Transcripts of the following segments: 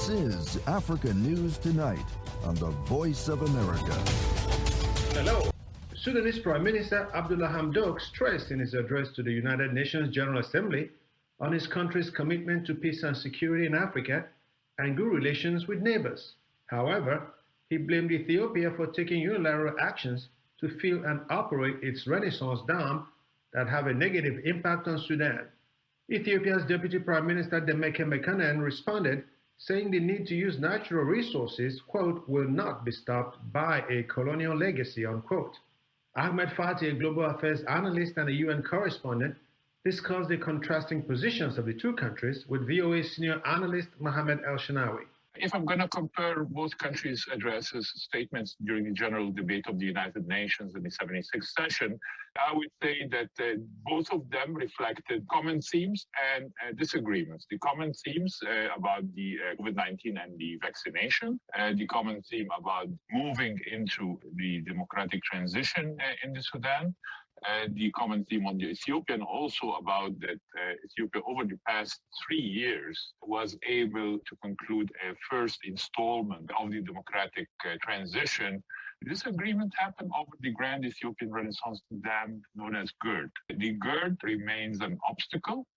This is Africa News Tonight on the Voice of America. Hello. Sudanese Prime Minister Abdullah Hamdok stressed in his address to the United Nations General Assembly on his country's commitment to peace and security in Africa and good relations with neighbors. However, he blamed Ethiopia for taking unilateral actions to fill and operate its Renaissance dam that have a negative impact on Sudan. Ethiopia's Deputy Prime Minister Demeke Mekonnen responded, saying the need to use natural resources, quote, will not be stopped by a colonial legacy, unquote. Ahmed Fathi, a global affairs analyst and a UN correspondent, discussed the contrasting positions of the two countries with VOA Senior Analyst Mohamed Elshinnawi. If I'm going to compare both countries' addresses, statements during the general debate of the United Nations in the 76th session, I would say that both of them reflected common themes and disagreements. The common themes about the COVID-19 and the vaccination, the common theme about moving into the democratic transition in the Sudan, the common theme on the Ethiopian also about that Ethiopia over the past 3 years was able to conclude a first installment of the democratic transition. This agreement happened over the Grand Ethiopian Renaissance Dam known as GERD. The GERD remains an obstacle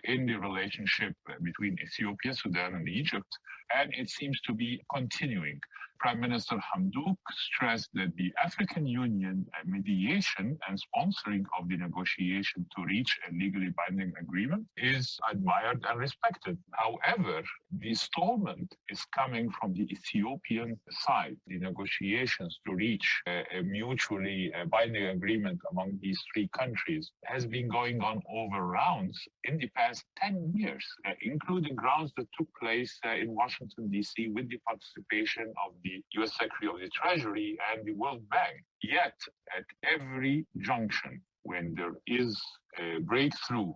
in the relationship between Ethiopia, Sudan, and Egypt, and it seems to be continuing. Prime Minister Hamdok stressed that the African Union mediation and sponsoring of the negotiation to reach a legally binding agreement is admired and respected. However, the stallment is coming from the Ethiopian side. The negotiations to reach a mutually binding agreement among these three countries has been going on over rounds in the past 10 years, including rounds that took place in Washington, D.C. with the participation of the U.S. Secretary of the Treasury and the World Bank. Yet, at every junction, when there is a breakthrough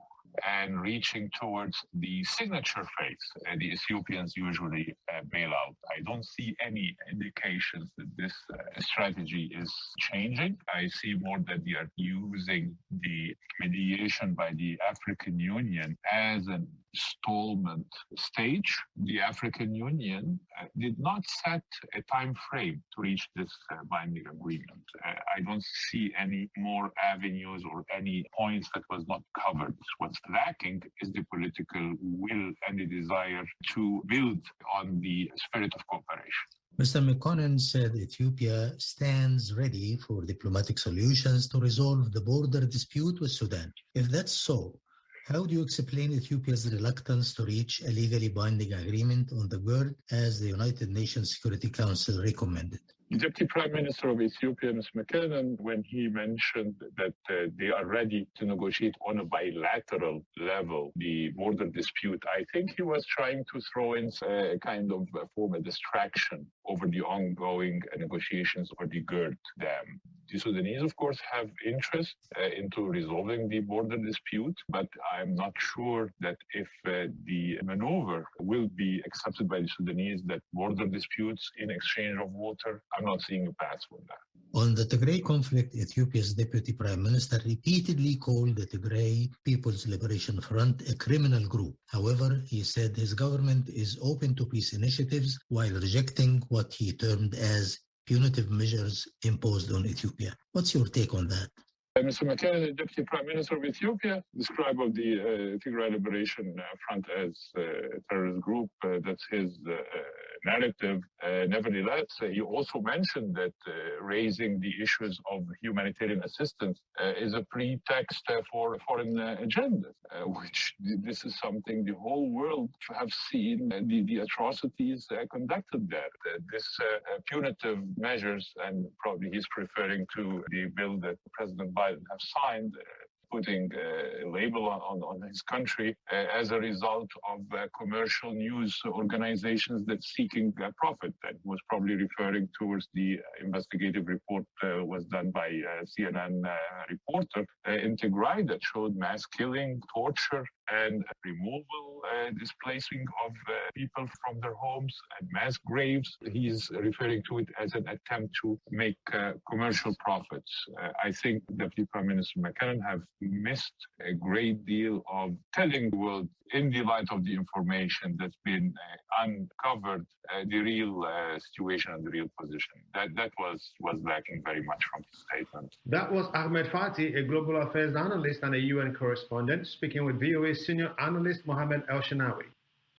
and reaching towards the signature phase, the Ethiopians usually bail out. I don't see any indications that this strategy is changing. I see more that they are using the mediation by the African Union as an installment stage. The African Union did not set a time frame to reach this binding agreement. I don't see any more avenues or any points that was not covered. What's lacking is the political will and the desire to build on the spirit of cooperation. Mr. Mekonnen said Ethiopia stands ready for diplomatic solutions to resolve the border dispute with Sudan. If that's so, how do you explain Ethiopia's reluctance to reach a legally binding agreement on the GERD as the United Nations Security Council recommended? The Deputy Prime Minister of Ethiopia, Mr. Mekonnen, when he mentioned that they are ready to negotiate on a bilateral level the border dispute, I think he was trying to throw in a kind of form of distraction over the ongoing negotiations for the GERD Dam. The Sudanese, of course, have interest into resolving the border dispute, but I'm not sure that if the maneuver will be accepted by the Sudanese, that border disputes in exchange of water, I'm not seeing a path for that. On the Tigray conflict, Ethiopia's Deputy Prime Minister repeatedly called the Tigray People's Liberation Front a criminal group. However, he said his government is open to peace initiatives while rejecting what he termed as punitive measures imposed on Ethiopia. What's your take on that? Mr. Mekonnen, the Deputy Prime Minister of Ethiopia, described the Tigray Liberation Front as a terrorist group. That's his narrative. Nevertheless, he also mentioned that raising the issues of humanitarian assistance is a pretext for a foreign agenda, which this is something the whole world have seen, the atrocities conducted there. This punitive measures, and probably he's referring to the bill that President Biden have signed, putting a label on his country as a result of commercial news organizations that seeking profit. That was probably referring towards the investigative report was done by a CNN reporter in Tigray that showed mass killing, torture, and removal displacing of people from their homes and mass graves. He is referring to it as an attempt to make commercial profits. I think Deputy Prime Minister McKinnon have missed a great deal of telling the world, in the light of the information that's been uncovered, the real situation and the real position. That was lacking very much from his statement. That was Ahmed Fathi, a global affairs analyst and a UN correspondent, speaking with VOA Senior Analyst Mohamed Elshinnawi.